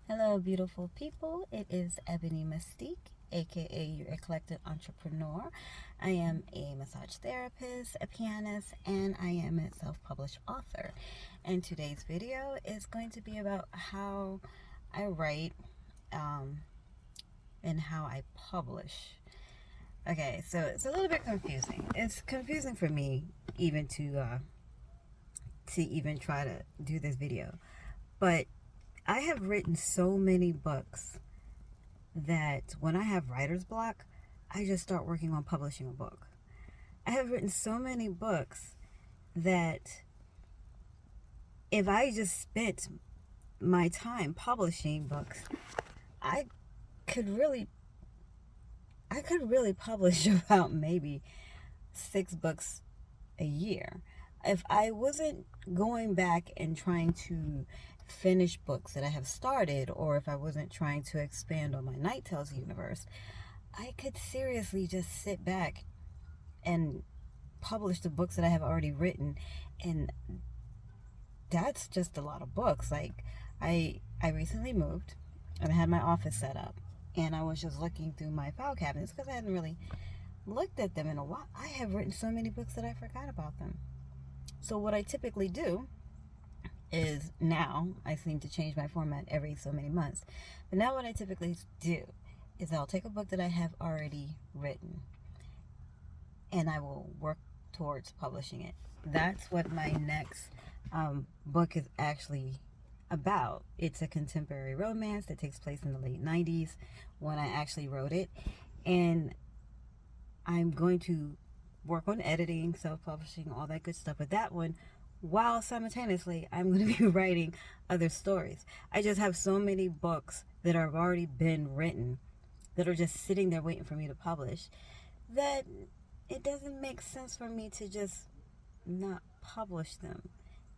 Hello, beautiful people. It is Ebony Mystique, aka your eclectic entrepreneur. I am a massage therapist, a pianist, and I am a self published author. And today's video is going to be about how I write um, and how I publish. Okay, so it's a little bit confusing. It's confusing for me even to even try to do this video, but I have written so many books that when I have writer's block, I just start working on publishing a book. I have written so many books that if I just spent my time publishing books, I could really I could really publish about maybe 6 books a year. If I wasn't going back and trying to finish books that I have started, or if I wasn't trying to expand on my Night Tales universe, I could seriously just sit back and publish the books that I have already written, and that's just a lot of books. Like I recently moved and I had my office set up, and I was just looking through my file cabinets because I hadn't really looked at them in a while. I have written so many books that I forgot about them. So what I typically do is, now I seem to change my format every so many months, but now what I typically do is I'll take a book that I have already written and I will work towards publishing it. That's what my next book is actually about. It's a contemporary romance that takes place in the late 90s when I actually wrote it. And I'm going to work on editing, self-publishing, all that good stuff with that one, while simultaneously I'm going to be writing other stories. I just have so many books that have already been written that are just sitting there waiting for me to publish that it doesn't make sense for me to just not publish them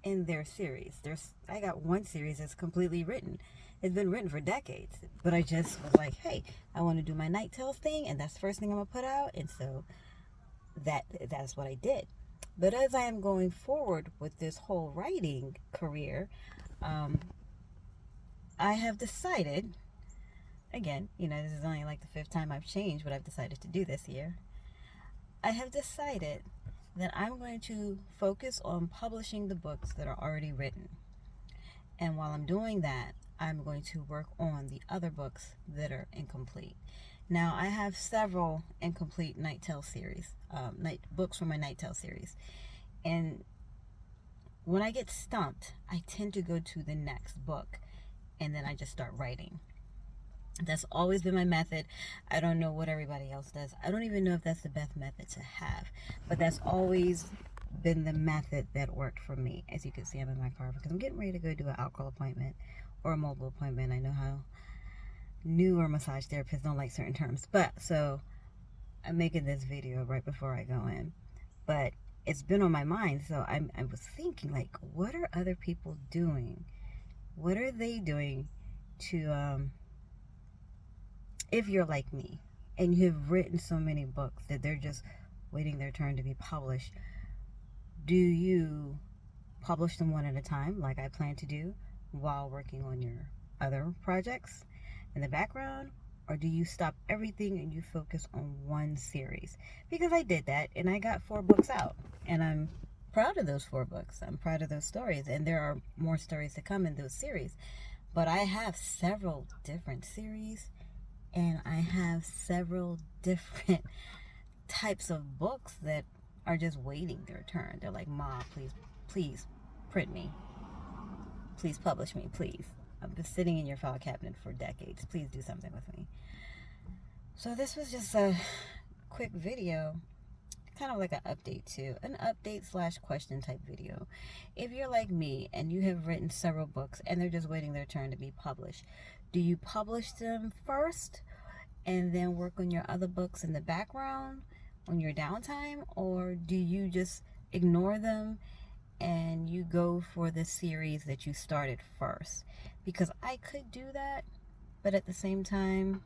in their series. I got one series that's completely written. It's been written for decades, but I just was like, hey, I want to do my Night Tales thing, and that's the first thing I'm gonna put out, and so that's what I did. But as I am going forward with this whole writing career, um, I have decided, again, this is only like the 5th time I've changed what I've decided to do this year. I have decided that I'm going to focus on publishing the books that are already written. And while I'm doing that, I'm going to work on the other books that are incomplete. Now, I have several incomplete Night Tale series, books from my Night Tale series. And when I get stumped, I tend to go to the next book and then I just start writing. That's always been my method. I don't know what everybody else does. I don't even know if that's the best method to have, but that's always been the method that worked for me. As you can see, I'm in my car because I'm getting ready to go do an alcohol appointment or a mobile appointment. I know how newer massage therapists don't like certain terms, but so I'm making this video right before I go in. But it's been on my mind, so I was thinking, like, what are other people doing? What are they doing to if you're like me and you have written so many books that they're just waiting their turn to be published, do you publish them one at a time like I plan to do while working on your other projects in the background? Or do you stop everything and you focus on one series? Because I did that and I got 4 books out, and I'm proud of those 4 books. I'm proud of those stories, and there are more stories to come in those series. But I have several different series, and I have several different types of books that are just waiting their turn. They're like, "Ma, please print me. Please publish me, please. I've been sitting in your file cabinet for decades. Please do something with me." So this was just a quick video, kind of like an update slash question type video. If you're like me and you have written several books and they're just waiting their turn to be published, do you publish them first and then work on your other books in the background on your downtime? Or do you just ignore them and you go for the series that you started first? Because I could do that, but at the same time,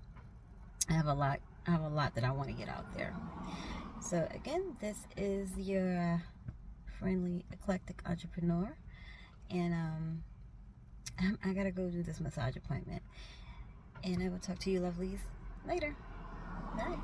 I have a lot that I want to get out there. So again, this is your friendly eclectic entrepreneur, and I gotta go do this massage appointment. And I will talk to you lovelies later. Bye.